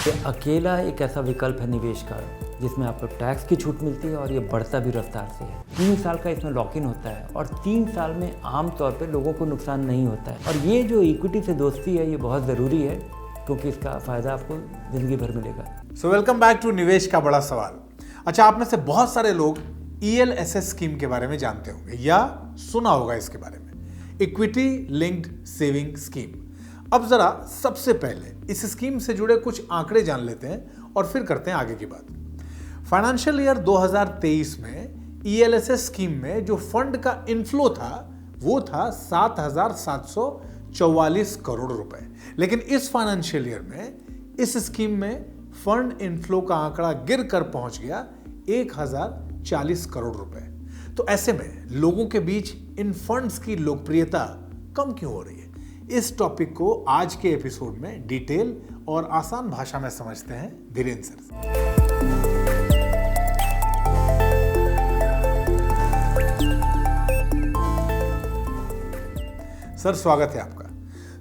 ये अकेला एक ऐसा विकल्प है निवेश का जिसमें आपको टैक्स की छूट मिलती है और ये बढ़ता भी रफ्तार से है। 3 साल का इसमें लॉक इन होता है और 3 साल में आमतौर पे लोगों को नुकसान नहीं होता है। और ये जो इक्विटी से दोस्ती है ये बहुत ज़रूरी है क्योंकि इसका फ़ायदा आपको ज़िंदगी भर मिलेगा। वेलकम बैक टू निवेश का बड़ा सवाल। अच्छा, आप में से बहुत सारे लोग ELSS स्कीम के बारे में जानते होंगे या सुना होगा इसके बारे में, इक्विटी लिंक्ड सेविंग स्कीम। अब जरा सबसे पहले इस स्कीम से जुड़े कुछ आंकड़े जान लेते हैं और फिर करते हैं आगे की बात। फाइनेंशियल ईयर 2023 में ELSS स्कीम में जो फंड का इनफ्लो था वो था 7,744 करोड़ रुपए। लेकिन इस फाइनेंशियल ईयर में इस स्कीम में फंड इनफ्लो का आंकड़ा गिर कर पहुंच गया 1,040 करोड़ रुपए। तो ऐसे में लोगों के बीच इन फंड्स की लोकप्रियता कम क्यों हो रही है? इस टॉपिक को आज के एपिसोड में डिटेल और आसान भाषा में समझते हैं धीरेन्द्र सर। सर, स्वागत है आपका।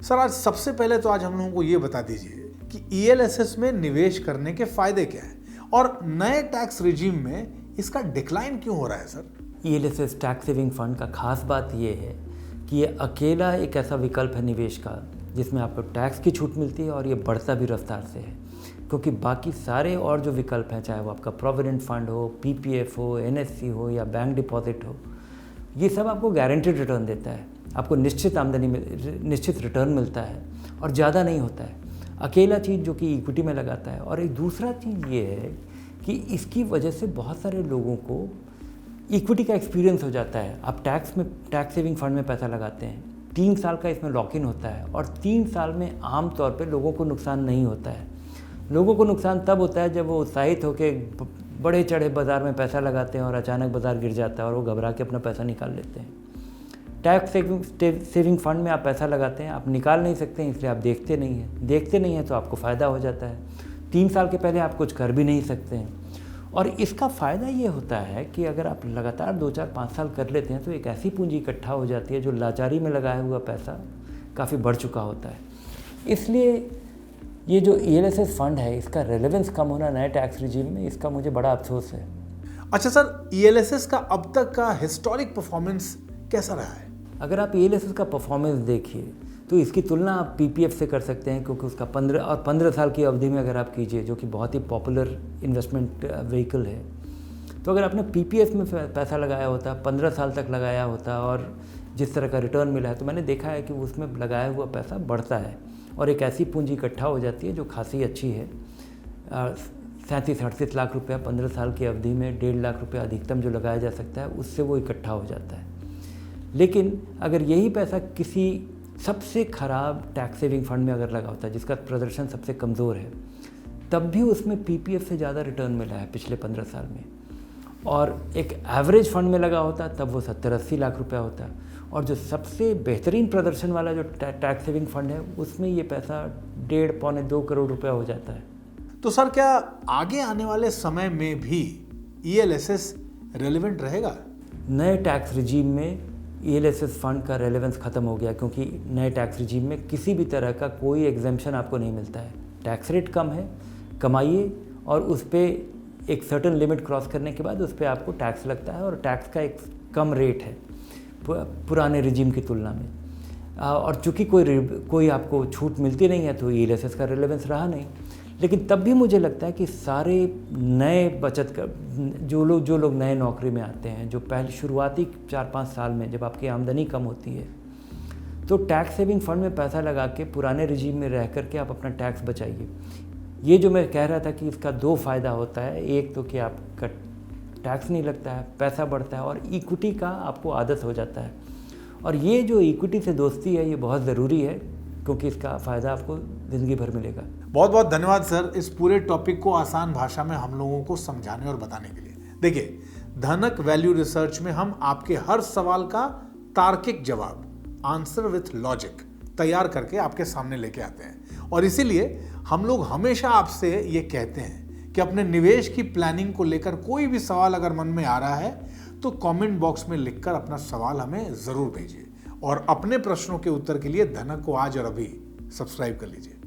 सर, आज सबसे पहले तो आज हम लोगों को ये बता दीजिए कि ELSS में निवेश करने के फायदे क्या हैं और नए टैक्स रिजीम में इसका डिक्लाइन क्यों हो रहा है sir? ELSS tax saving fund का खास बात ये है कि ये अकेला एक ऐसा विकल्प है निवेश का जिसमें आपको टैक्स की छूट मिलती है और ये बढ़ता भी रफ्तार से है। क्योंकि बाकी सारे और जो विकल्प हैं, चाहे वो आपका प्रोविडेंट फंड हो, PPF हो, NSC हो या बैंक डिपॉजिट हो, ये सब आपको गारंटेड रिटर्न देता है। आपको निश्चित आमदनी में निश्चित रिटर्न मिलता है और ज़्यादा नहीं होता है। अकेला चीज़ जो कि इक्विटी में लगाता है। और एक दूसरा चीज़ ये है कि इसकी वजह से बहुत सारे लोगों को इक्विटी का एक्सपीरियंस हो जाता है। आप टैक्स सेविंग फंड में पैसा लगाते हैं, 3 साल का इसमें लॉक इन होता है और 3 साल में आम तौर पे लोगों को नुकसान नहीं होता है। लोगों को नुकसान तब होता है जब वो उत्साहित होकर बड़े चढ़े बाज़ार में पैसा लगाते हैं और अचानक बाज़ार गिर जाता है और वो घबरा के अपना पैसा निकाल लेते हैं। टैक्स सेविंग फंड में आप पैसा लगाते हैं, आप निकाल नहीं सकते हैं, इसलिए आप देखते नहीं हैं तो आपको फ़ायदा हो जाता है। 3 साल के पहले आप कुछ कर भी नहीं सकते हैं। और इसका फ़ायदा ये होता है कि अगर आप लगातार 2, 4, 5 साल कर लेते हैं तो एक ऐसी पूंजी इकट्ठा हो जाती है जो लाचारी में लगाया हुआ पैसा काफ़ी बढ़ चुका होता है। इसलिए ये जो ELSS फंड है इसका रेलेवेंस कम होना नए टैक्स रिजीम में, इसका मुझे बड़ा अफसोस है। अच्छा सर, ELSS का अब तक का हिस्टोरिक परफॉर्मेंस कैसा रहा है? अगर आप ELSS का परफॉर्मेंस देखिए तो इसकी तुलना आप PPF से कर सकते हैं, क्योंकि उसका 15 साल की अवधि में अगर आप कीजिए, जो कि बहुत ही पॉपुलर इन्वेस्टमेंट व्हीकल है, तो अगर आपने PPF में पैसा लगाया होता, 15 साल तक लगाया होता और जिस तरह का रिटर्न मिला है, तो मैंने देखा है कि उसमें लगाया हुआ पैसा बढ़ता है और एक ऐसी पूंजी इकट्ठा हो जाती है जो खासी अच्छी है। 37-38 लाख रुपया 15 साल की अवधि में 1.5 लाख रुपया अधिकतम जो लगाया जा सकता है, उससे वो इकट्ठा हो जाता है। लेकिन अगर यही पैसा किसी सबसे ख़राब टैक्स सेविंग फंड में अगर लगा होता है जिसका प्रदर्शन सबसे कमज़ोर है, तब भी उसमें PPF से ज़्यादा रिटर्न मिला है पिछले 15 साल में। और एक एवरेज फंड में लगा होता तब वो 70-80 लाख रुपया होता। और जो सबसे बेहतरीन प्रदर्शन वाला जो टैक्स सेविंग फंड है उसमें ये पैसा 1.5-2 करोड़ रुपया हो जाता है। तो सर, क्या आगे आने वाले समय में भी ELSS रेलेवेंट रहेगा? नए टैक्स रिजीम में ELSS फंड का रेलेवेंस ख़त्म हो गया, क्योंकि नए टैक्स रिजीम में किसी भी तरह का कोई एग्जेम्पशन आपको नहीं मिलता है। टैक्स रेट कम है, कमाइए और उस पर एक सर्टेन लिमिट क्रॉस करने के बाद उस पर आपको टैक्स लगता है और टैक्स का एक कम रेट है पुराने रिजीम की तुलना में। और चूँकि कोई आपको छूट मिलती नहीं है तो ELSS का रेलेवेंस रहा नहीं। लेकिन तब भी मुझे लगता है कि सारे नए बचत कर जो लोग नए नौकरी में आते हैं, जो पहले शुरुआती 4-5 साल में जब आपकी आमदनी कम होती है, तो टैक्स सेविंग फंड में पैसा लगा के पुराने रिजीम में रह करके आप अपना टैक्स बचाइए। ये जो मैं कह रहा था कि इसका 2 फ़ायदा होता है, एक तो कि आपका टैक्स नहीं लगता है, पैसा बढ़ता है और इक्विटी का आपको आदत हो जाता है। और ये जो इक्विटी से दोस्ती है ये बहुत ज़रूरी है क्योंकि इसका फ़ायदा आपको ज़िंदगी भर मिलेगा। बहुत बहुत धन्यवाद सर, इस पूरे टॉपिक को आसान भाषा में हम लोगों को समझाने और बताने के लिए। देखिए, धनक वैल्यू रिसर्च में हम आपके हर सवाल का तार्किक जवाब, आंसर विथ लॉजिक, तैयार करके आपके सामने लेके आते हैं। और इसीलिए हम लोग हमेशा आपसे ये कहते हैं कि अपने निवेश की प्लानिंग को लेकर कोई भी सवाल अगर मन में आ रहा है तो कमेंट बॉक्स में लिखकर अपना सवाल हमें जरूर भेजिए और अपने प्रश्नों के उत्तर के लिए धनक को आज और अभी सब्सक्राइब कर लीजिए।